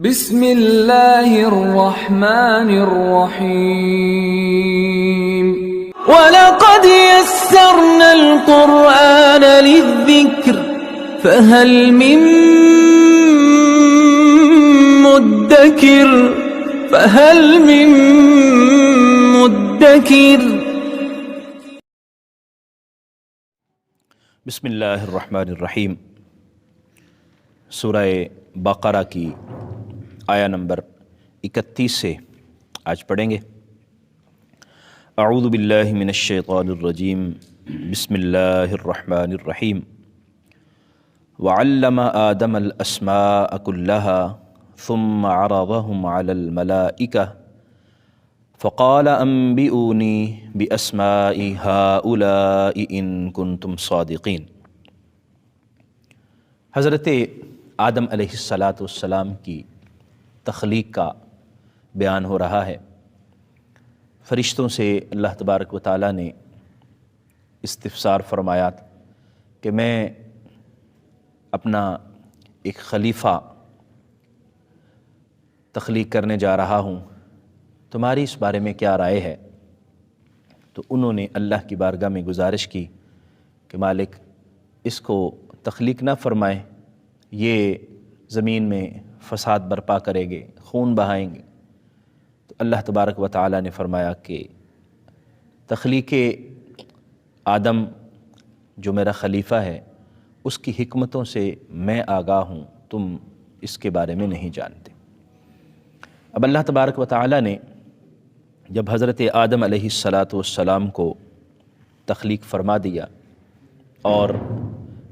بسم اللہ الرحمن الرحیم وَلَقَدْ يَسَّرْنَا الْقُرْآنَ لِلذِّكْرِ فَهَلْ مِن مُدَّكِرٍ بسم اللہ الرحمن الرحیم۔ سورہ بقرہ کی آیہ نمبر 31 سے آج پڑھیں گے۔ اعوذ باللہ من الشیطان الرجیم، بسم اللہ الرحمن الرحیم۔ وعلم آدم الاسماء كلها ثم عرضهم على الملائکہ فقال انبئونی باسماء هؤلاء ان کنتم صادقین۔ حضرت آدم علیہ السلام کی تخلیق کا بیان ہو رہا ہے۔ فرشتوں سے اللہ تبارک و تعالیٰ نے استفسار فرمایا کہ میں اپنا ایک خلیفہ تخلیق کرنے جا رہا ہوں، تمہاری اس بارے میں کیا رائے ہے؟ تو انہوں نے اللہ کی بارگاہ میں گزارش کی کہ مالک اس کو تخلیق نہ فرمائیں، یہ زمین میں فساد برپا کریں گے، خون بہائیں گے۔ تو اللہ تبارک و تعالیٰ نے فرمایا کہ تخلیق آدم جو میرا خلیفہ ہے اس کی حکمتوں سے میں آگاہ ہوں، تم اس کے بارے میں نہیں جانتے۔ اب اللہ تبارک و تعالیٰ نے جب حضرت آدم علیہ السلام کو تخلیق فرما دیا اور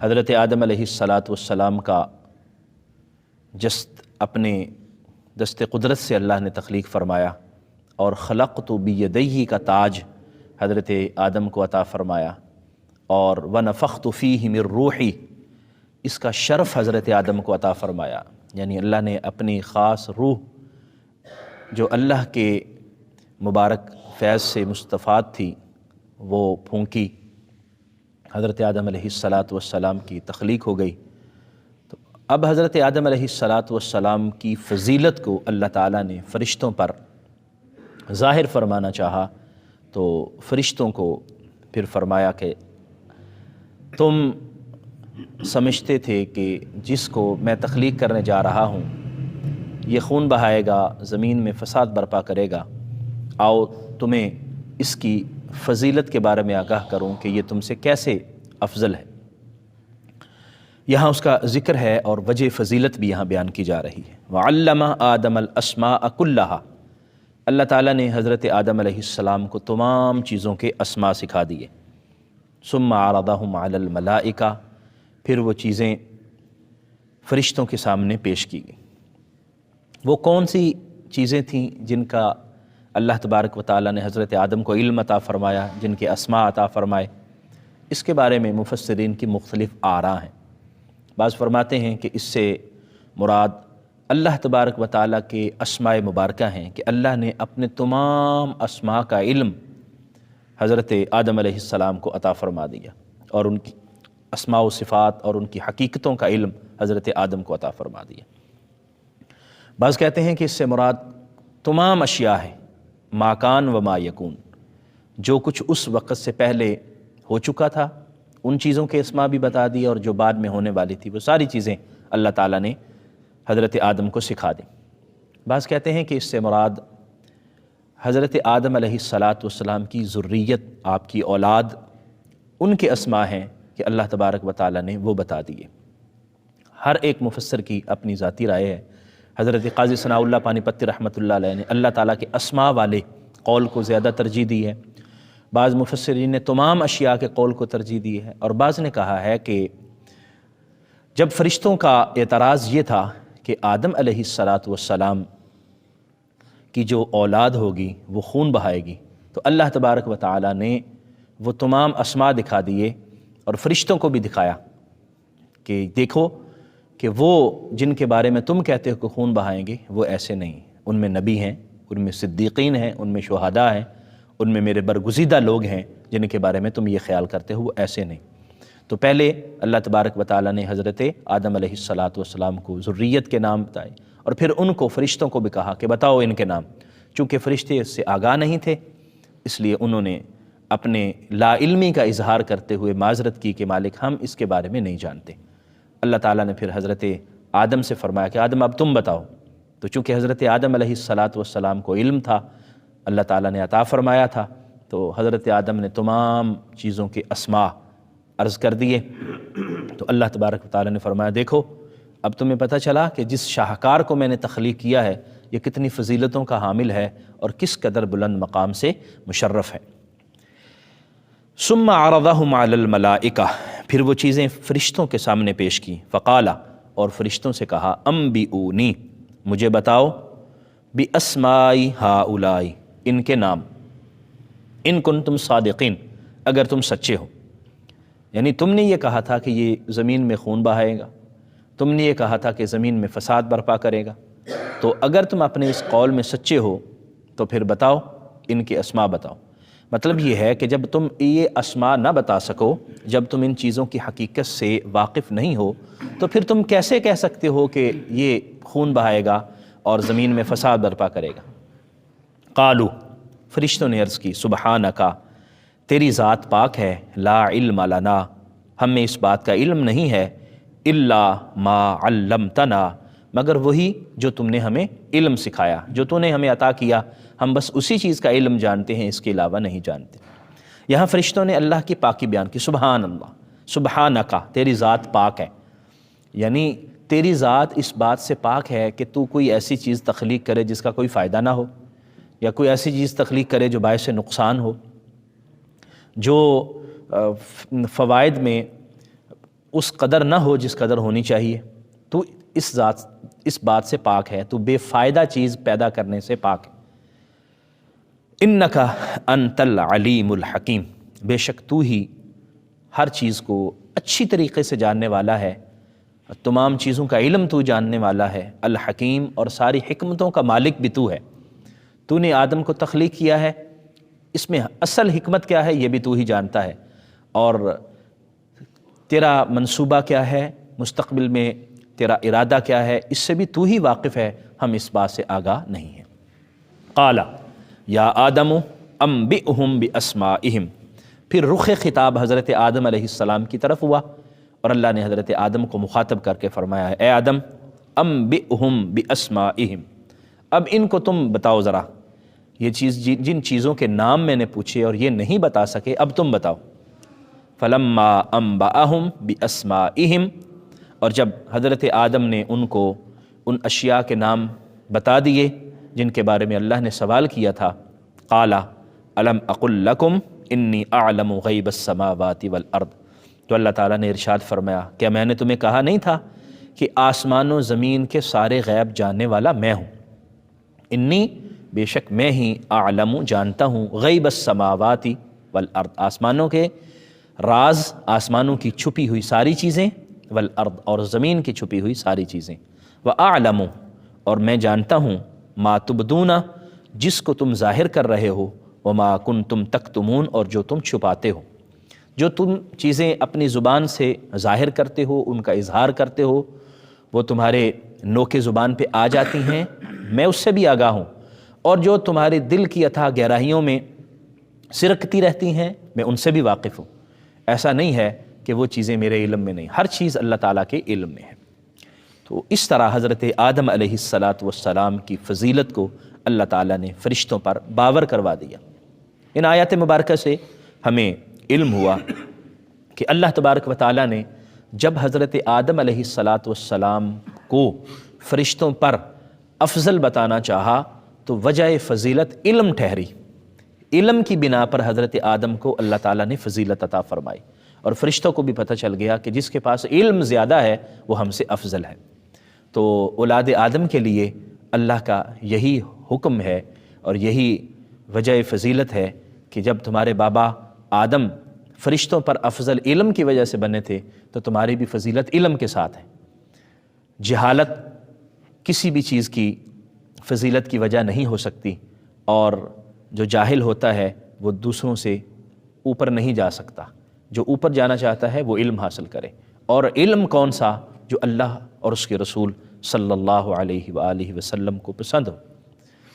حضرت آدم علیہ السلام کا جسد اپنے دست قدرت سے اللہ نے تخلیق فرمایا اور خلقت بیدیہ کا تاج حضرت آدم کو عطا فرمایا اور ونفخت فیہ من روحی، اس کا شرف حضرت آدم کو عطا فرمایا، یعنی اللہ نے اپنی خاص روح جو اللہ کے مبارک فیض سے مستفاد تھی وہ پھونکی، حضرت آدم علیہ السلام کی تخلیق ہو گئی۔ تو اب حضرت آدم علیہ السلام کی فضیلت کو اللہ تعالیٰ نے فرشتوں پر ظاہر فرمانا چاہا، تو فرشتوں کو پھر فرمایا کہ تم سمجھتے تھے کہ جس کو میں تخلیق کرنے جا رہا ہوں یہ خون بہائے گا، زمین میں فساد برپا کرے گا، آؤ تمہیں اس کی فضیلت کے بارے میں آگاہ کروں کہ یہ تم سے کیسے افضل ہے۔ یہاں اس کا ذکر ہے اور وجہ فضیلت بھی یہاں بیان کی جا رہی ہے۔ وعلم آدم الاسماء كلها، اللہ تعالیٰ نے حضرت آدم علیہ السلام کو تمام چیزوں کے اسماء سکھا دیے۔ ثم عرضهم على الملائکہ، پھر وہ چیزیں فرشتوں کے سامنے پیش کی گئیں۔ وہ کون سی چیزیں تھیں جن کا اللہ تبارک و تعالیٰ نے حضرت آدم کو علم عطا فرمایا، جن کے اسماء عطا فرمائے؟ اس کے بارے میں مفسرین کی مختلف آراء ہیں۔ بعض فرماتے ہیں کہ اس سے مراد اللہ تبارک و تعالیٰ کے اسماء مبارکہ ہیں کہ اللہ نے اپنے تمام اسماء کا علم حضرت آدم علیہ السلام کو عطا فرما دیا اور ان کی اسماء و صفات اور ان کی حقیقتوں کا علم حضرت آدم کو عطا فرما دیا۔ بعض کہتے ہیں کہ اس سے مراد تمام اشیاء ہیں، ما کان و ما یکون، جو کچھ اس وقت سے پہلے ہو چکا تھا ان چیزوں کے اسماء بھی بتا دی، اور جو بعد میں ہونے والی تھی وہ ساری چیزیں اللہ تعالیٰ نے حضرت آدم کو سکھا دیں۔ بعض کہتے ہیں کہ اس سے مراد حضرت آدم علیہ السلام کی ذریت، آپ کی اولاد، ان کے اسماء ہیں کہ اللہ تبارک و تعالیٰ نے وہ بتا دیے۔ ہر ایک مفسر کی اپنی ذاتی رائے ہے۔ حضرت قاضی ثناء اللہ پانی پتی رحمۃ اللہ علیہ نے اللہ تعالیٰ کے اسماء والے قول کو زیادہ ترجیح دی ہے، بعض مفسرین نے تمام اشیاء کے قول کو ترجیح دی ہے، اور بعض نے کہا ہے کہ جب فرشتوں کا اعتراض یہ تھا کہ آدم علیہ السلام کی جو اولاد ہوگی وہ خون بہائے گی، تو اللہ تبارک و تعالیٰ نے وہ تمام اسماء دکھا دیے اور فرشتوں کو بھی دکھایا کہ دیکھو کہ وہ جن کے بارے میں تم کہتے ہو کہ خون بہائیں گے وہ ایسے نہیں، ان میں نبی ہیں، ان میں صدیقین ہیں، ان میں شہداء ہیں، ان میں میرے برگزیدہ لوگ ہیں جن کے بارے میں تم یہ خیال کرتے ہو وہ ایسے نہیں۔ تو پہلے اللہ تبارک و تعالیٰ نے حضرت آدم علیہ السلام کو ذریت کے نام بتائے، اور پھر ان کو فرشتوں کو بھی کہا کہ بتاؤ ان کے نام۔ چونکہ فرشتے اس سے آگاہ نہیں تھے، اس لیے انہوں نے اپنے لا علمی کا اظہار کرتے ہوئے معذرت کی کہ مالک ہم اس کے بارے میں نہیں جانتے۔ اللہ تعالیٰ نے پھر حضرت آدم سے فرمایا کہ آدم اب تم بتاؤ۔ تو چونکہ حضرت آدم علیہ السلام کو علم تھا، اللہ تعالیٰ نے عطا فرمایا تھا، تو حضرت آدم نے تمام چیزوں کے اسماء عرض کر دیے۔ تو اللہ تبارک و تعالیٰ نے فرمایا دیکھو اب تمہیں پتہ چلا کہ جس شاہکار کو میں نے تخلیق کیا ہے یہ کتنی فضیلتوں کا حامل ہے اور کس قدر بلند مقام سے مشرف ہے۔ ثم عرضهم علی الملائکہ، پھر وہ چیزیں فرشتوں کے سامنے پیش کی، فقالا، اور فرشتوں سے کہا، انبئونی، مجھے بتاؤ، باسماء ہؤلاء، ان کے نام، ان کنتم صادقین، اگر تم سچے ہو۔ یعنی تم نے یہ کہا تھا کہ یہ زمین میں خون بہائے گا، تم نے یہ کہا تھا کہ زمین میں فساد برپا کرے گا، تو اگر تم اپنے اس قول میں سچے ہو تو پھر بتاؤ، ان کے اسماء بتاؤ۔ مطلب یہ ہے کہ جب تم یہ اسماء نہ بتا سکو، جب تم ان چیزوں کی حقیقت سے واقف نہیں ہو، تو پھر تم کیسے کہہ سکتے ہو کہ یہ خون بہائے گا اور زمین میں فساد برپا کرے گا؟ قالو، فرشتوں نے عرض کی، سبحانکا، تیری ذات پاک ہے، لا علم لنا، ہمیں اس بات کا علم نہیں ہے، الا ما علمتنا، مگر وہی جو تم نے ہمیں علم سکھایا، جو تو نے ہمیں عطا کیا، ہم بس اسی چیز کا علم جانتے ہیں، اس کے علاوہ نہیں جانتے۔ یہاں فرشتوں نے اللہ کی پاکی بیان کی، سبحان اللہ، سبحانکا، تیری ذات پاک ہے، یعنی تیری ذات اس بات سے پاک ہے کہ تو کوئی ایسی چیز تخلیق کرے جس کا کوئی فائدہ نہ ہو، یا کوئی ایسی چیز تخلیق کرے جو باعث نقصان ہو، جو فوائد میں اس قدر نہ ہو جس قدر ہونی چاہیے۔ تو اس بات سے پاک ہے، تو بے فائدہ چیز پیدا کرنے سے پاک ہے۔ انکا انت العلیم الحکیم، بے شک تو ہی ہر چیز کو اچھی طریقے سے جاننے والا ہے، تمام چیزوں کا علم تو جاننے والا ہے، الحکیم، اور ساری حکمتوں کا مالک بھی تو ہے۔ تو نے آدم کو تخلیق کیا ہے، اس میں اصل حکمت کیا ہے یہ بھی تو ہی جانتا ہے، اور تیرا منصوبہ کیا ہے، مستقبل میں تیرا ارادہ کیا ہے، اس سے بھی تو ہی واقف ہے، ہم اس بات سے آگاہ نہیں ہیں۔ قال یا آدم انبئہم باسمائہم، پھر رخ خطاب حضرت آدم علیہ السلام کی طرف ہوا، اور اللہ نے حضرت آدم کو مخاطب کر کے فرمایا ہے، اے آدم انبئہم باسمائہم، اب ان کو تم بتاؤ ذرا، یہ چیز جن چیزوں کے نام میں نے پوچھے اور یہ نہیں بتا سکے، اب تم بتاؤ۔ فلما انبأہم باسمائہم، اور جب حضرت آدم نے ان کو ان اشیاء کے نام بتا دیے جن کے بارے میں اللہ نے سوال کیا تھا، قال الم اقل لکم انی اعلم غیب السماوات والارض، تو اللہ تعالیٰ نے ارشاد فرمایا، کیا میں نے تمہیں کہا نہیں تھا کہ آسمان و زمین کے سارے غیب جاننے والا میں ہوں؟ انی، بے شک میں ہی، اعلم، جانتا ہوں، غیب السماوات والارض، آسمانوں کے راز، آسمانوں کی چھپی ہوئی ساری چیزیں، والارض، اور زمین کی چھپی ہوئی ساری چیزیں، واعلم، اور میں جانتا ہوں، ما تبدون، جس کو تم ظاہر کر رہے ہو، وما کنتم تکتمون، اور جو تم چھپاتے ہو، جو تم چیزیں اپنی زبان سے ظاہر کرتے ہو، ان کا اظہار کرتے ہو، وہ تمہارے نوک زبان پہ آ جاتی ہیں، میں اس سے بھی آگاہ ہوں، اور جو تمہارے دل کی اتھاہ گہرائیوں میں سرکتی رہتی ہیں، میں ان سے بھی واقف ہوں۔ ایسا نہیں ہے کہ وہ چیزیں میرے علم میں نہیں، ہر چیز اللہ تعالیٰ کے علم میں ہے۔ تو اس طرح حضرت آدم علیہ السلام کی فضیلت کو اللہ تعالیٰ نے فرشتوں پر باور کروا دیا۔ ان آیات مبارکہ سے ہمیں علم ہوا کہ اللہ تبارک و تعالیٰ نے جب حضرت آدم علیہ السلام کو فرشتوں پر افضل بتانا چاہا تو وجہ فضیلت علم ٹھہری، علم کی بنا پر حضرت آدم کو اللہ تعالیٰ نے فضیلت عطا فرمائی، اور فرشتوں کو بھی پتہ چل گیا کہ جس کے پاس علم زیادہ ہے وہ ہم سے افضل ہے۔ تو اولاد آدم کے لیے اللہ کا یہی حکم ہے اور یہی وجہ فضیلت ہے کہ جب تمہارے بابا آدم فرشتوں پر افضل علم کی وجہ سے بنے تھے تو تمہاری بھی فضیلت علم کے ساتھ ہے۔ جہالت کسی بھی چیز کی فضیلت کی وجہ نہیں ہو سکتی، اور جو جاہل ہوتا ہے وہ دوسروں سے اوپر نہیں جا سکتا، جو اوپر جانا چاہتا ہے وہ علم حاصل کرے، اور علم کون سا؟ جو اللہ اور اس کے رسول صلی اللہ علیہ وآلہ وسلم کو پسند ہو،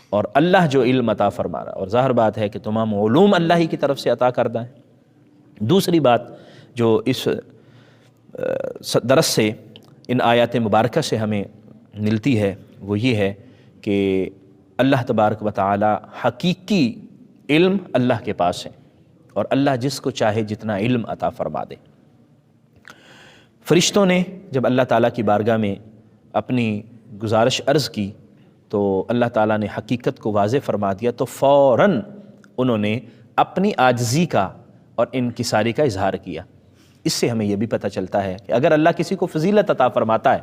اور اللہ جو علم عطا فرما رہا، اور ظاہر بات ہے کہ تمام علوم اللہ ہی کی طرف سے عطا کردہ ہیں۔ دوسری بات جو اس درس سے، ان آیات مبارکہ سے ہمیں ملتی ہے، وہ یہ ہے کہ اللہ تبارک و تعالی حقیقی علم اللہ کے پاس ہے، اور اللہ جس کو چاہے جتنا علم عطا فرما دے۔ فرشتوں نے جب اللہ تعالیٰ کی بارگاہ میں اپنی گزارش عرض کی تو اللہ تعالیٰ نے حقیقت کو واضح فرما دیا، تو فوراً انہوں نے اپنی عاجزی کا اور انکساری کا اظہار کیا۔ اس سے ہمیں یہ بھی پتہ چلتا ہے کہ اگر اللہ کسی کو فضیلت عطا فرماتا ہے،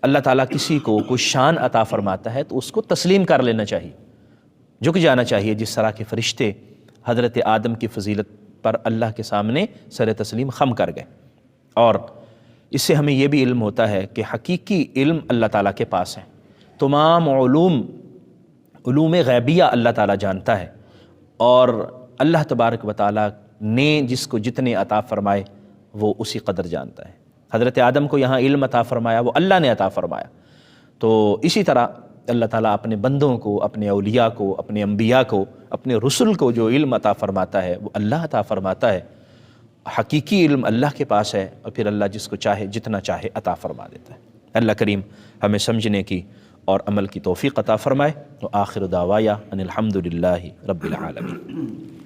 اللہ تعالیٰ کسی کو کوئی شان عطا فرماتا ہے، تو اس کو تسلیم کر لینا چاہیے، جھک جانا چاہیے، جس طرح کے فرشتے حضرت آدم کی فضیلت پر اللہ کے سامنے سر تسلیم خم کر گئے۔ اور اس سے ہمیں یہ بھی علم ہوتا ہے کہ حقیقی علم اللہ تعالیٰ کے پاس ہے، تمام علوم غیبیہ اللہ تعالیٰ جانتا ہے، اور اللہ تبارک و تعالیٰ نے جس کو جتنے عطا فرمائے وہ اسی قدر جانتا ہے۔ حضرت آدم کو یہاں علم عطا فرمایا، وہ اللہ نے عطا فرمایا، تو اسی طرح اللہ تعالیٰ اپنے بندوں کو، اپنے اولیاء کو، اپنے انبیاء کو، اپنے رسل کو جو علم عطا فرماتا ہے وہ اللہ عطا فرماتا ہے۔ حقیقی علم اللہ کے پاس ہے، اور پھر اللہ جس کو چاہے جتنا چاہے عطا فرما دیتا ہے۔ اللہ کریم ہمیں سمجھنے کی اور عمل کی توفیق عطا فرمائے۔ وآخر دعوایا ان الحمد للہ رب العالمین۔